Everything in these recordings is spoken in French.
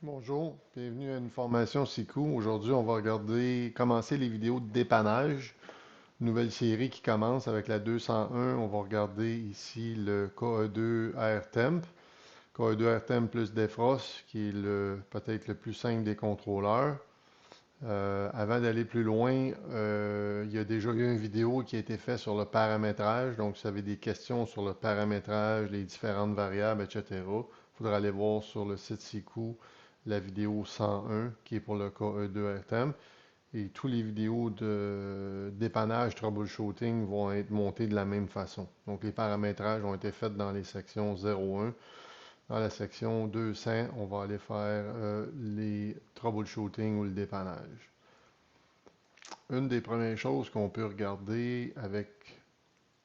Bonjour, bienvenue à une formation SICU. Aujourd'hui, on va commencer les vidéos de dépannage. Nouvelle série qui commence avec la 201. On va regarder ici le KE2 AirTemp. KE2 AirTemp plus Defrost, qui est peut-être le plus simple des contrôleurs. Avant d'aller plus loin, il y a déjà eu une vidéo qui a été faite sur le paramétrage. Donc, si vous avez des questions sur le paramétrage, les différentes variables, etc., il faudra aller voir sur le site SICU la vidéo 101 qui est pour le KE2 RTM. Et tous les vidéos de dépannage, troubleshooting vont être montées de la même façon. Donc, les paramétrages ont été faits dans les sections 01. Dans la section 200, on va aller faire les troubleshooting ou le dépannage. Une des premières choses qu'on peut regarder avec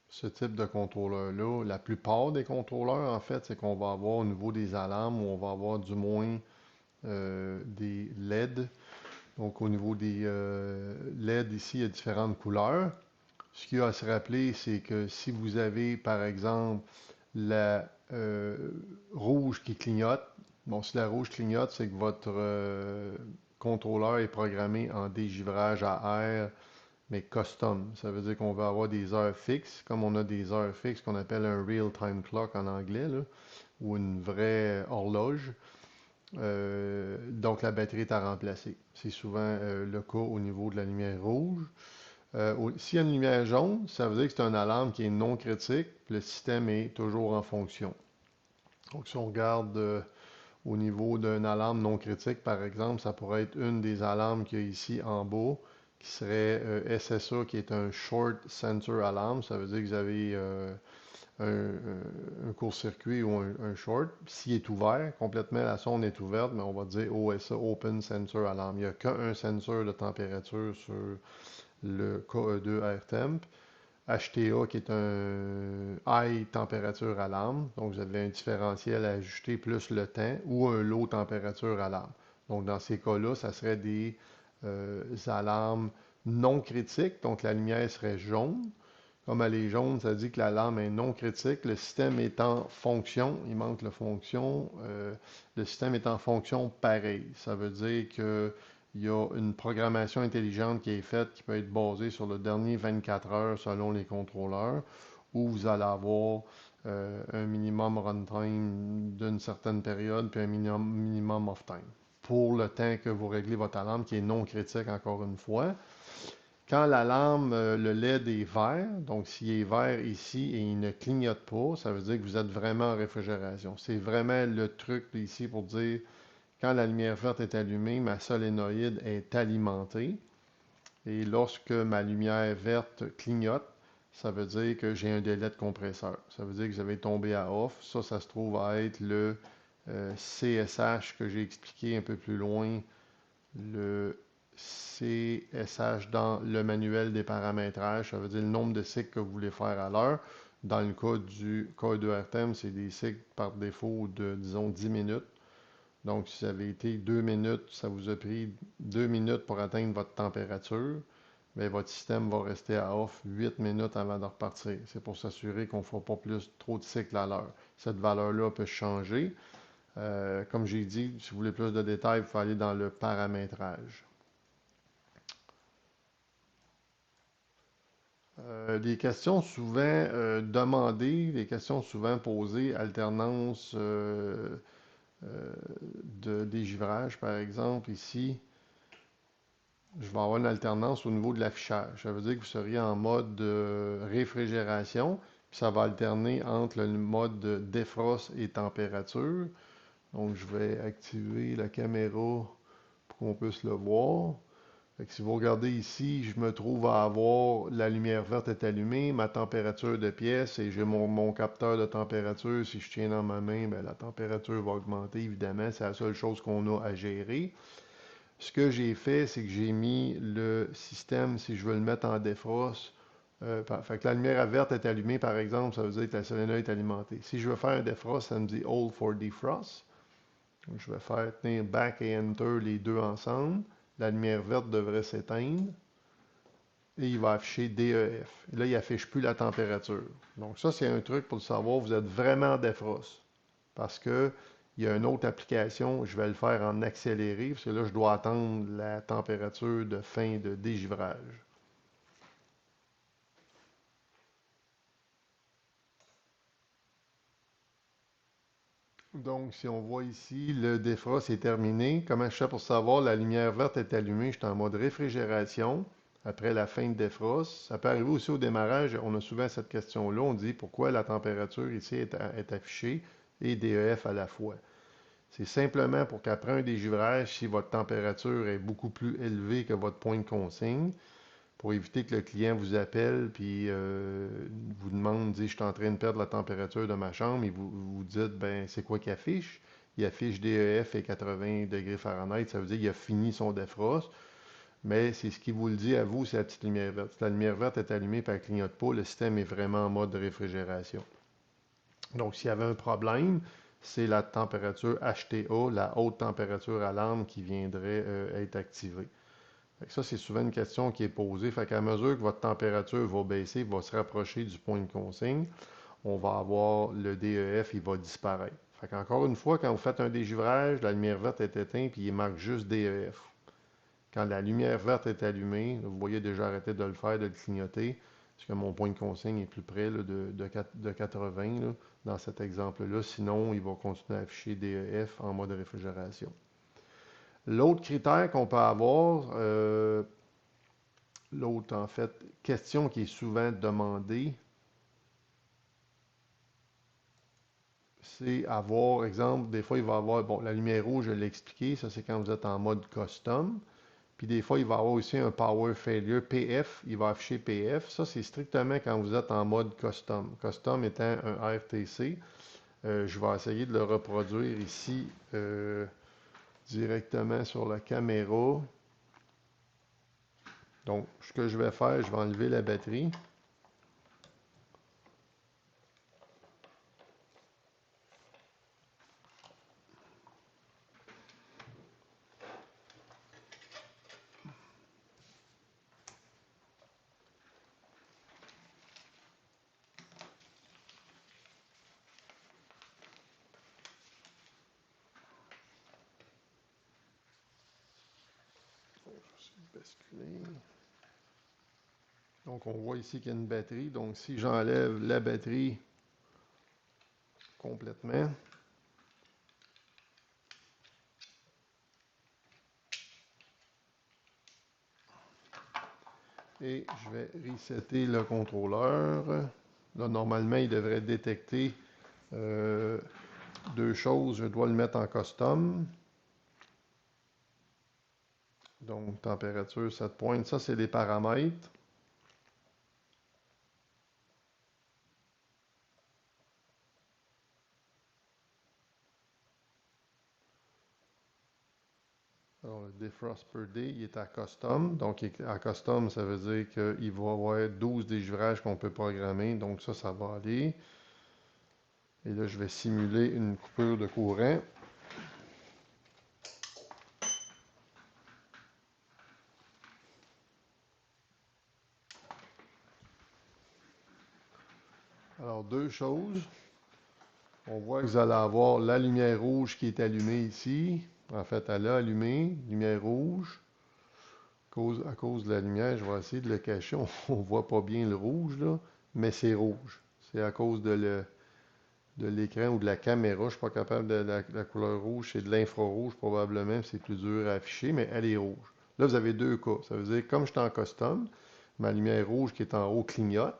ce type de contrôleur-là, la plupart des contrôleurs, en fait, c'est qu'on va avoir au niveau des alarmes, où on va avoir du moins des LED. Donc, au niveau des LED, ici, il y a différentes couleurs. Ce qu'il y a à se rappeler, c'est que si vous avez, par exemple, la rouge qui clignote, bon, si la rouge clignote, c'est que votre contrôleur est programmé en dégivrage à air, mais custom. Ça veut dire qu'on va avoir des heures fixes, comme on a des heures fixes qu'on appelle un real-time clock en anglais, là, ou une vraie horloge. Donc, la batterie est à remplacer. C'est souvent le cas au niveau de la lumière rouge. S'il y a une lumière jaune, ça veut dire que c'est une alarme qui est non critique. Le système est toujours en fonction. Donc, si on regarde au niveau d'une alarme non critique, par exemple, ça pourrait être une des alarmes qu'il y a ici en bas, qui serait SSA, qui est un Short Sensor Alarm. Ça veut dire que vous avez un court-circuit ou un short. S'il est ouvert, complètement la sonde est ouverte, mais on va dire OSA, Open Sensor Alarm. Il n'y a qu'un sensor de température sur le KE2 AirTemp. HTA qui est un High Temperature Alarm. Donc, vous avez un différentiel à ajuster plus le temps ou un Low Temperature Alarm. Donc, dans ces cas-là, ça serait des alarmes non critiques. Donc, la lumière serait jaune. Comme elle est jaune, ça dit que l'alarme est non critique. Le système est en fonction. Il manque la fonction. Le système est en fonction pareil. Ça veut dire que il y a une programmation intelligente qui est faite qui peut être basée sur le dernier 24 heures selon les contrôleurs, où vous allez avoir un minimum runtime d'une certaine période, puis un minimum off time. Pour le temps que vous réglez votre alarme, qui est non critique encore une fois. Quand l'alarme, le LED est vert, donc s'il est vert ici et il ne clignote pas, ça veut dire que vous êtes vraiment en réfrigération. C'est vraiment le truc ici pour dire quand la lumière verte est allumée, ma solénoïde est alimentée. Et lorsque ma lumière verte clignote, ça veut dire que j'ai un délai de compresseur. Ça veut dire que vous avez tombé à off. Ça se trouve à être le CSH que j'ai expliqué un peu plus loin, le CSH dans le manuel des paramétrages. Ça veut dire le nombre de cycles que vous voulez faire à l'heure. Dans le cas du KE2RTM, c'est des cycles par défaut de, disons, 10 minutes. Donc, si ça avait été 2 minutes, ça vous a pris 2 minutes pour atteindre votre température, bien, votre système va rester à off 8 minutes avant de repartir. C'est pour s'assurer qu'on ne fera pas plus trop de cycles à l'heure. Cette valeur-là peut changer. Comme j'ai dit, si vous voulez plus de détails, il faut aller dans le paramétrage. Les questions souvent demandées, les questions souvent posées, alternance de dégivrage, par exemple, ici, je vais avoir une alternance au niveau de l'affichage. Ça veut dire que vous seriez en mode de réfrigération, puis ça va alterner entre le mode de défrost et température. Donc, je vais activer la caméra pour qu'on puisse le voir. Fait que si vous regardez ici, je me trouve à avoir la lumière verte est allumée, ma température de pièce et j'ai mon capteur de température. Si je tiens dans ma main, ben, la température va augmenter, évidemment. C'est la seule chose qu'on a à gérer. Ce que j'ai fait, c'est que j'ai mis le système, si je veux le mettre en défrost, fait que la lumière verte est allumée, par exemple, ça veut dire que la solénoïde est alimentée. Si je veux faire un défrost, ça me dit Hold for defrost. Donc, je vais faire tenir Back et Enter les deux ensemble. La lumière verte devrait s'éteindre et il va afficher DEF. Et là, il n'affiche plus la température. Donc ça, c'est un truc pour le savoir. Vous êtes vraiment en défrost parce que Il y a une autre application, je vais le faire en accéléré, parce que là, je dois attendre la température de fin de dégivrage. Donc, si on voit ici, le défrost est terminé. Comment je fais pour savoir la lumière verte est allumée? Je suis en mode réfrigération après la fin de défrost. Ça peut arriver aussi au démarrage. On a souvent cette question-là. On dit pourquoi la température ici est affichée et DEF à la fois. C'est simplement pour qu'après un dégivrage, si votre température est beaucoup plus élevée que votre point de consigne, pour éviter que le client vous appelle puis vous demande, dit, je suis en train de perdre la température de ma chambre et vous dites, ben c'est quoi qu'il affiche? Il affiche DEF et 80 degrés Fahrenheit, ça veut dire qu'il a fini son défrost, mais c'est ce qui vous le dit à vous, c'est la petite lumière verte. Si la lumière verte est allumée et elle ne clignote pas, le système est vraiment en mode de réfrigération. Donc, s'il y avait un problème, c'est la température HTA, la haute température alarme qui viendrait être activée. Ça, c'est souvent une question qui est posée. Fait qu'à mesure que votre température va baisser, va se rapprocher du point de consigne, on va avoir le DEF, il va disparaître. Fait qu'encore une fois, quand vous faites un dégivrage, la lumière verte est éteinte, puis il marque juste DEF. Quand la lumière verte est allumée, vous voyez déjà arrêter de le faire, de le clignoter, parce que mon point de consigne est plus près là, de 80 là, dans cet exemple-là. Sinon, il va continuer à afficher DEF en mode réfrigération. L'autre critère qu'on peut avoir, l'autre en fait, question qui est souvent demandée, c'est avoir, exemple, des fois il va avoir, bon, la lumière rouge, je l'ai expliqué, ça c'est quand vous êtes en mode custom. Puis des fois, il va avoir aussi un Power Failure PF, il va afficher PF. Ça, c'est strictement quand vous êtes en mode custom. Custom étant un RTC. Je vais essayer de le reproduire ici directement sur la caméra. Donc, ce que je vais faire, je vais enlever la batterie. Basculer. Donc, on voit ici qu'il y a une batterie. Donc, si j'enlève la batterie complètement, et je vais resetter le contrôleur. Là, normalement, il devrait détecter deux choses. Je dois le mettre en custom. Donc, température 7 points. Ça, c'est les paramètres. Alors, le defrost per day, il est à custom. Donc, à custom, ça veut dire qu'il va y avoir 12 dégivrages qu'on peut programmer. Donc, ça va aller. Et là, je vais simuler une coupure de courant. Alors, deux choses. On voit que vous allez avoir la lumière rouge qui est allumée ici. En fait, elle a allumé, lumière rouge. À cause de la lumière, je vais essayer de le cacher. On ne voit pas bien le rouge, là, mais c'est rouge. C'est à cause de l'écran ou de la caméra. Je ne suis pas capable de la couleur rouge. C'est de l'infrarouge probablement. C'est plus dur à afficher, mais elle est rouge. Là, vous avez deux cas. Ça veut dire, comme je suis en custom, ma lumière rouge qui est en haut clignote.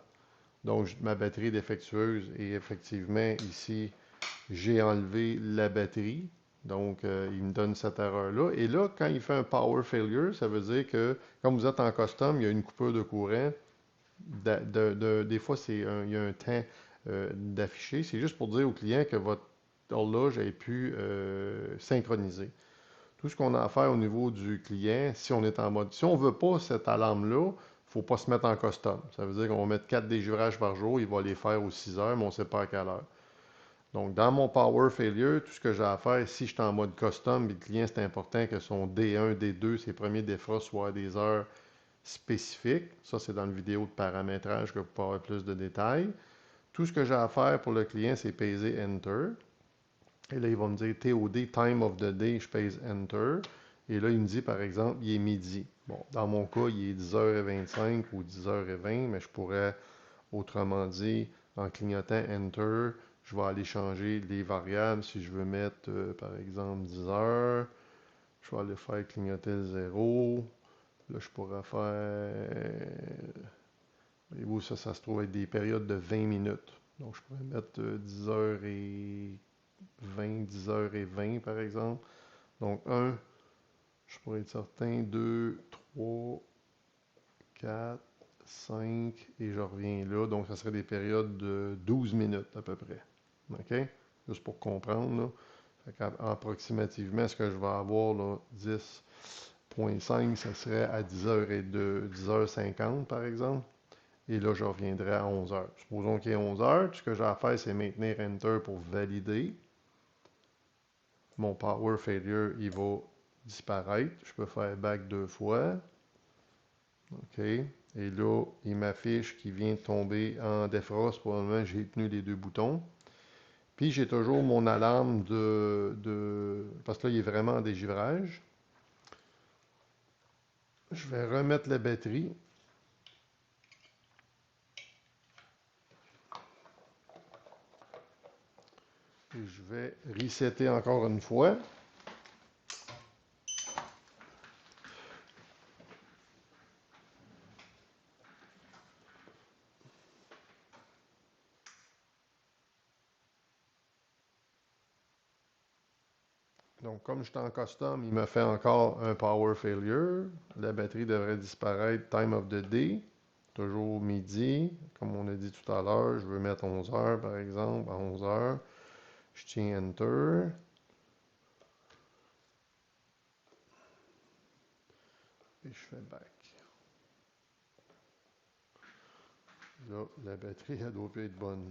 Donc, ma batterie est défectueuse. Et effectivement, ici, j'ai enlevé la batterie. Donc, il me donne cette erreur-là. Et là, quand il fait un power failure, ça veut dire que, comme vous êtes en custom, il y a une coupure de courant. Des fois, il y a un temps d'afficher. C'est juste pour dire au client que votre horloge est pu synchroniser. Tout ce qu'on a à faire au niveau du client, si on est en mode, si on ne veut pas cette alarme-là, il ne faut pas se mettre en custom. Ça veut dire qu'on va mettre 4 déjurages par jour, il va les faire aux 6 heures, mais on ne sait pas à quelle heure. Donc, dans mon Power Failure, tout ce que j'ai à faire, si je suis en mode custom, et le client, c'est important que son D1, D2, ses premiers défrosts soient à des heures spécifiques. Ça, c'est dans la vidéo de paramétrage que vous pouvez avoir plus de détails. Tout ce que j'ai à faire pour le client, c'est peser Enter. Et là, il va me dire TOD, Time of the Day, je pèse Enter. Et là, il me dit, par exemple, il est midi. Bon, dans mon cas, il est 10h25 ou 10h20, mais je pourrais, autrement dit, en clignotant Enter, je vais aller changer les variables. Si je veux mettre, par exemple, 10h, je vais aller faire clignoter le 0. Là, je pourrais faire... Voyez-vous, ça se trouve être des périodes de 20 minutes. Donc, je pourrais mettre 10h20, 10h20, par exemple. Donc, 1, je pourrais être certain, 2, 3, 4, 5, et je reviens là. Donc, ça serait des périodes de 12 minutes à peu près. OK? Juste pour comprendre, là. Approximativement, ce que je vais avoir, là, 10.5, ça serait à 10h02, 10h50, par exemple. Et là, je reviendrai à 11h. Supposons qu'il est 11h. Ce que j'ai à faire, c'est maintenir Enter pour valider. Mon Power Failure, il va disparaître. Je peux faire back 2 fois. OK. Et là, il m'affiche qu'il vient de tomber en defrost. Pour le moment, j'ai tenu les 2 boutons. Puis, j'ai toujours mon alarme parce que là, il est vraiment en dégivrage. Je vais remettre la batterie. Et je vais resetter encore une fois. Donc, comme je suis en custom, il me fait encore un power failure. La batterie devrait disparaître. Time of the day, toujours midi. Comme on a dit tout à l'heure, je veux mettre 11 heures par exemple. À 11 heures, je tiens Enter. Et je fais back. Là, la batterie, elle doit plus être bonne.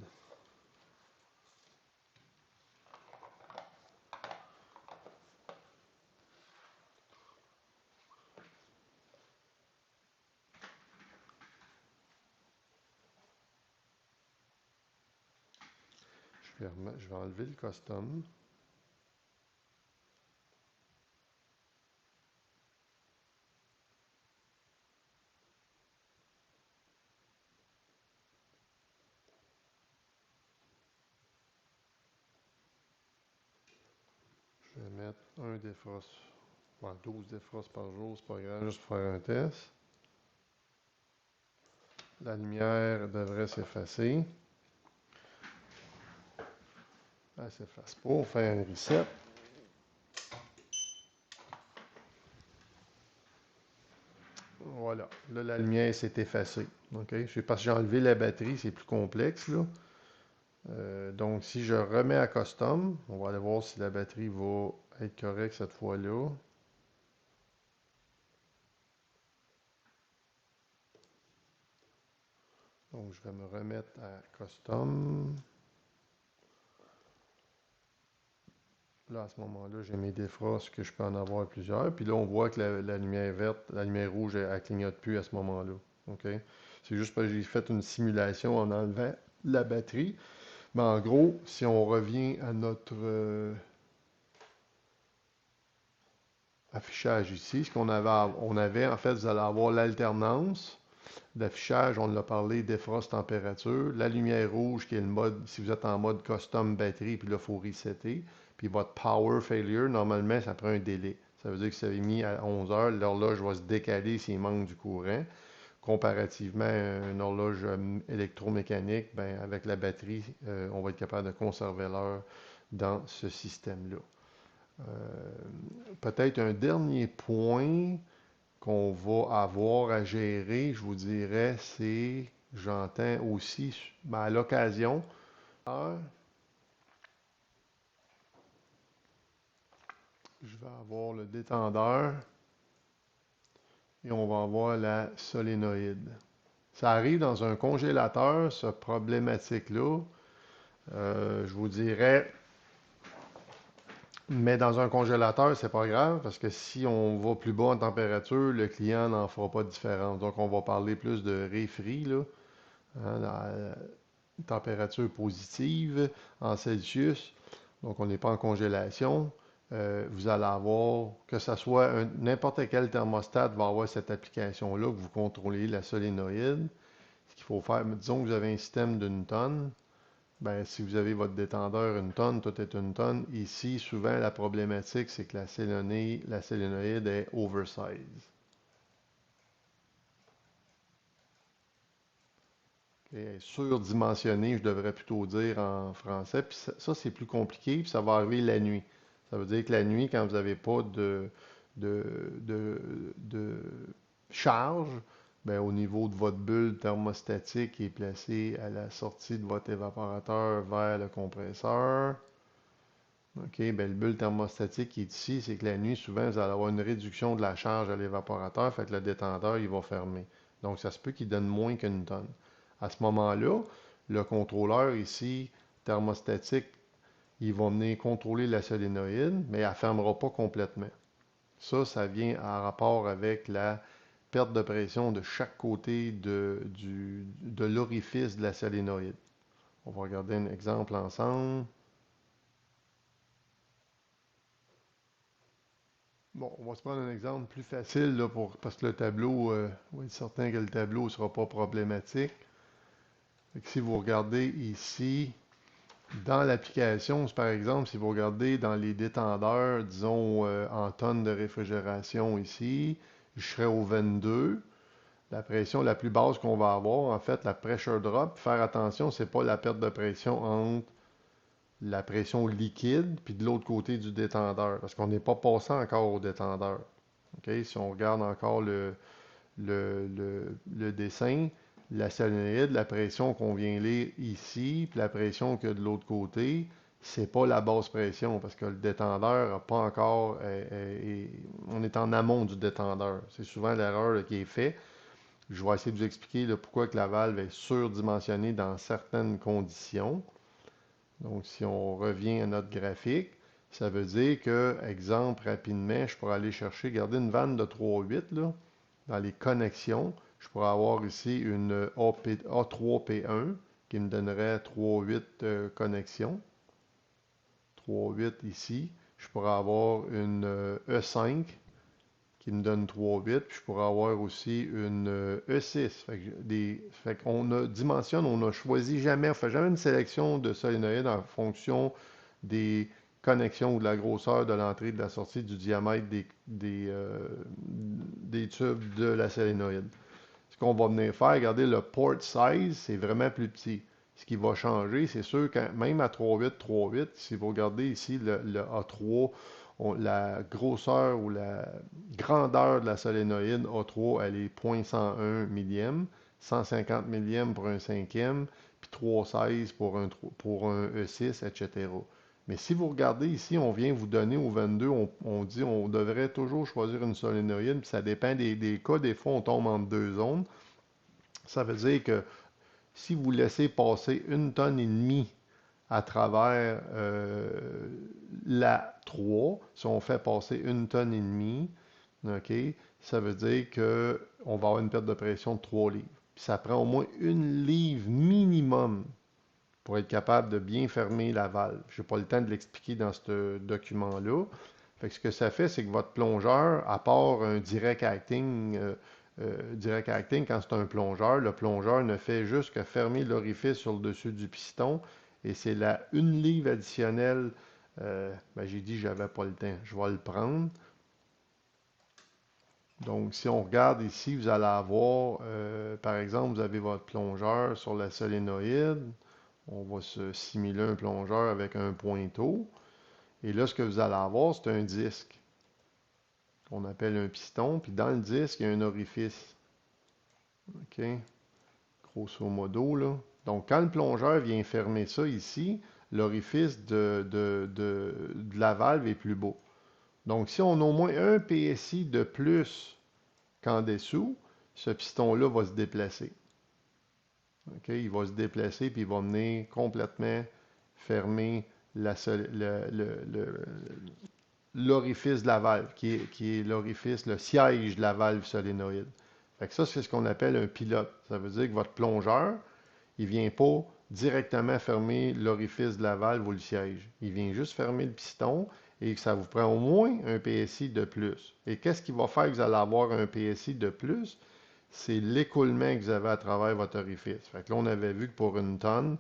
Je vais enlever le custom. Je vais mettre un defrost. Bon, 12 defrosts par jour, c'est pas grave, juste pour faire un test. La lumière devrait s'effacer. Elle ne s'efface pas. On fait un reset. Voilà. Là, la lumière s'est effacée. OK? C'est parce que j'ai enlevé la batterie, c'est plus complexe, là. Donc, si je remets à custom, on va aller voir si la batterie va être correcte cette fois-là. Donc, je vais me remettre à custom. Là, à ce moment-là, j'ai mes defrosts que je peux en avoir plusieurs. Puis là, on voit que la lumière verte, la lumière rouge, elle ne clignote plus à ce moment-là. OK? C'est juste parce que j'ai fait une simulation en enlevant la batterie. Mais en gros, si on revient à notre affichage ici, ce qu'on avait, en fait, vous allez avoir l'alternance d'affichage, on l'a parlé, defrost température, la lumière rouge qui est le mode, si vous êtes en mode custom batterie, puis là, il faut resetter. Puis votre power failure, normalement, ça prend un délai. Ça veut dire que si vous avez mis à 11 heures, l'horloge va se décaler s'il manque du courant. Comparativement à une horloge électromécanique, ben, avec la batterie, on va être capable de conserver l'heure dans ce système-là. Peut-être un dernier point qu'on va avoir à gérer, je vous dirais, c'est, j'entends aussi, ben, à l'occasion, je vais avoir le détendeur et on va avoir la solénoïde. Ça arrive dans un congélateur, ce problématique-là. Je vous dirais, mais dans un congélateur, c'est pas grave parce que si on va plus bas en température, le client n'en fera pas de différence. Donc, on va parler plus de refri, là, hein, température positive en Celsius. Donc, on n'est pas en congélation. Vous allez avoir, que ce soit n'importe quel thermostat va avoir cette application-là que vous contrôlez la solénoïde. Ce qu'il faut faire, disons que vous avez un système d'une tonne, ben, si vous avez votre détendeur une tonne, tout est une tonne. Ici, souvent, la problématique, c'est que la solénoïde est oversize. Elle est surdimensionnée, je devrais plutôt dire en français. Puis ça, c'est plus compliqué, puis ça va arriver la nuit. Ça veut dire que la nuit, quand vous n'avez pas de, de, de charge, ben, au niveau de votre bulle thermostatique qui est placée à la sortie de votre évaporateur vers le compresseur, OK, ben, le bulle thermostatique qui est ici, c'est que la nuit, souvent, vous allez avoir une réduction de la charge à l'évaporateur, fait que le détendeur, il va fermer. Donc, ça se peut qu'il donne moins qu'une tonne. À ce moment-là, le contrôleur ici, thermostatique, il va venir contrôler la solénoïde, mais elle ne fermera pas complètement. Ça vient en rapport avec la perte de pression de chaque côté de l'orifice de la solénoïde. On va regarder un exemple ensemble. Bon, on va se prendre un exemple plus facile là, parce que le tableau, on va être certain que le tableau ne sera pas problématique. Fait que si vous regardez ici, dans l'application, par exemple, si vous regardez dans les détendeurs, disons en tonnes de réfrigération ici, je serai au 22. La pression la plus basse qu'on va avoir, en fait, la pressure drop. Faire attention, c'est pas la perte de pression entre la pression liquide puis de l'autre côté du détendeur, parce qu'on n'est pas passé encore au détendeur. OK? Si on regarde encore le dessin, la solénoïde, la pression qu'on vient lire ici, puis la pression qu'il y a de l'autre côté, c'est pas la basse pression, parce que le détendeur n'a pas encore. On est en amont du détendeur. C'est souvent l'erreur là, qui est faite. Je vais essayer de vous expliquer là, pourquoi que la valve est surdimensionnée dans certaines conditions. Donc, si on revient à notre graphique, ça veut dire que, exemple rapidement, je pourrais aller chercher, garder une vanne de 3,8 là, dans les connexions. Je pourrais avoir ici une A3P1 qui me donnerait 3,8 connexions. 3,8 ici. Je pourrais avoir une E5 qui me donne 3,8. Puis je pourrais avoir aussi une E6. Fait qu'on dimensionne, on a choisi jamais, on ne fait jamais une sélection de solénoïdes en fonction des connexions ou de la grosseur de l'entrée et de la sortie, du diamètre des tubes de la solénoïde. Ce qu'on va venir faire, regardez, le port size, c'est vraiment plus petit. Ce qui va changer, c'est sûr que même à 3,8, 3,8, si vous regardez ici le A3, la grosseur ou la grandeur de la solénoïde A3, elle est 0,101 millième, 150 millième pour un cinquième, puis 3,16 pour un E6, etc. Mais si vous regardez ici, on vient vous donner au 22, on dit on devrait toujours choisir une solénoïde, puis ça dépend des cas. Des fois, on tombe entre deux zones. Ça veut dire que si vous laissez passer une tonne et demie à travers la 3, si on fait passer une tonne et demie, OK, ça veut dire qu'on va avoir une perte de pression de 3 livres. Puis ça prend au moins une livre minimum pour être capable de bien fermer la valve. Je n'ai pas le temps de l'expliquer dans ce document-là. Fait que ce que ça fait, c'est que votre plongeur, à part un direct acting, quand c'est un plongeur, le plongeur ne fait juste que fermer l'orifice sur le dessus du piston et c'est la une livre additionnelle. Ben, j'ai dit que j'avais pas le temps. Je vais le prendre. Donc, si on regarde ici, vous allez avoir, par exemple, vous avez votre plongeur sur la solénoïde. On va se simuler un plongeur avec un pointeau. Et là, ce que vous allez avoir, c'est un disque qu'on appelle un piston. Puis dans le disque, il y a un orifice. OK? Grosso modo, là. Donc, quand le plongeur vient fermer ça ici, l'orifice de la valve est plus beau. Donc, si on a au moins un PSI de plus qu'en dessous, ce piston-là va se déplacer. OK? Il va se déplacer puis il va venir complètement fermer l'orifice de la valve, qui est l'orifice, le siège de la valve solénoïde. Fait que ça, c'est ce qu'on appelle un pilote. Ça veut dire que votre plongeur, il ne vient pas directement fermer l'orifice de la valve ou le siège. Il vient juste fermer le piston et ça vous prend au moins un PSI de plus. Et qu'est-ce qui va faire que vous allez avoir un PSI de plus? C'est l'écoulement que vous avez à travers votre orifice. Fait que là, on avait vu que pour une tonne,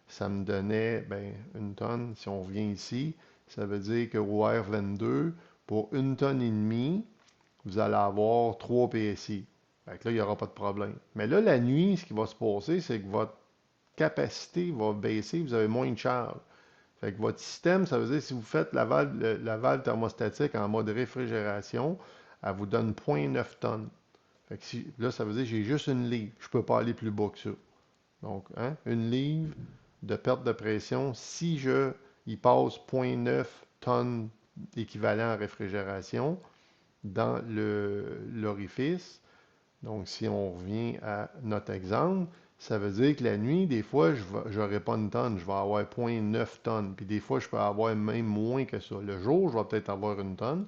ça me donnait, ben, une tonne, si on revient ici, ça veut dire que au R22, pour une tonne et demie, vous allez avoir 3 PSI. Fait que là, il n'y aura pas de problème. Mais là, la nuit, ce qui va se passer, c'est que votre capacité va baisser, vous avez moins de charge. Fait que votre système, ça veut dire si vous faites la valve thermostatique en mode réfrigération, elle vous donne 0,9 tonnes. Fait que là, ça veut dire que j'ai juste une livre. Je ne peux pas aller plus bas que ça. Donc, hein, une livre de perte de pression, si il passe 0,9 tonnes équivalent à réfrigération dans l'orifice, donc si on revient à notre exemple, ça veut dire que la nuit, des fois, je n'aurai pas une tonne, je vais avoir 0,9 tonnes. Puis des fois, je peux avoir même moins que ça. Le jour, je vais peut-être avoir une tonne.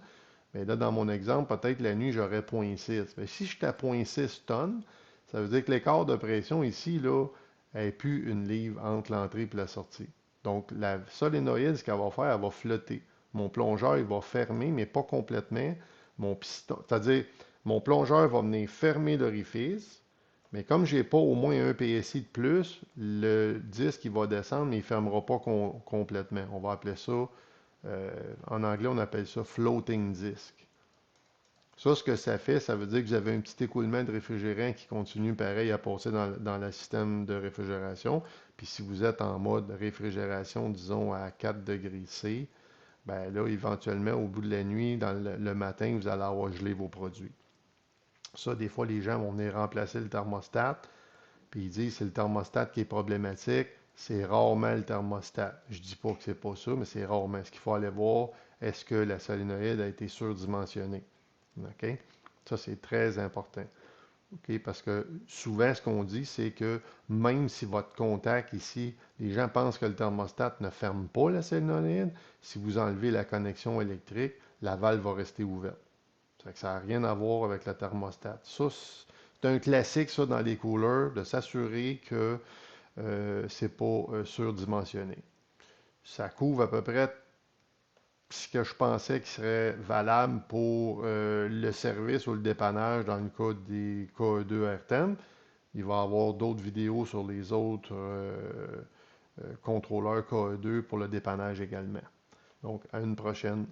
Mais là, dans mon exemple, peut-être la nuit, j'aurais 0,6. Mais si je suis à 0,6 tonnes, ça veut dire que l'écart de pression ici, là, n'est plus une livre entre l'entrée et la sortie. Donc, la solénoïde, ce qu'elle va faire, elle va flotter. Mon plongeur, il va fermer, mais pas complètement. Mon piston, c'est-à-dire, mon plongeur va venir fermer l'orifice, mais comme je n'ai pas au moins un PSI de plus, le disque, il va descendre, mais il ne fermera pas complètement. On va appeler ça, en anglais, on appelle ça floating disk. Ça, ce que ça fait, ça veut dire que vous avez un petit écoulement de réfrigérant qui continue pareil à passer dans le système de réfrigération. Puis si vous êtes en mode réfrigération, disons à 4 degrés C, ben là, éventuellement, au bout de la nuit, dans le matin, vous allez avoir gelé vos produits. Ça, des fois, les gens vont venir remplacer le thermostat, puis ils disent que c'est le thermostat qui est problématique. C'est rarement le thermostat. Je ne dis pas que c'est pas ça, mais c'est rarement. Ce qu'il faut aller voir, est-ce que la solénoïde a été surdimensionnée? OK? Ça, c'est très important. OK? Parce que souvent, ce qu'on dit, c'est que même si votre contact ici, les gens pensent que le thermostat ne ferme pas la solénoïde, si vous enlevez la connexion électrique, la valve va rester ouverte. Ça n'a rien à voir avec le thermostat. Ça, c'est un classique, ça, dans les coolers, de s'assurer que c'est pas surdimensionné. Ça couvre à peu près ce que je pensais qui serait valable pour le service ou le dépannage dans le cas des KE2 RTEM. Il va y avoir d'autres vidéos sur les autres contrôleurs KE2 pour le dépannage également. Donc, à une prochaine.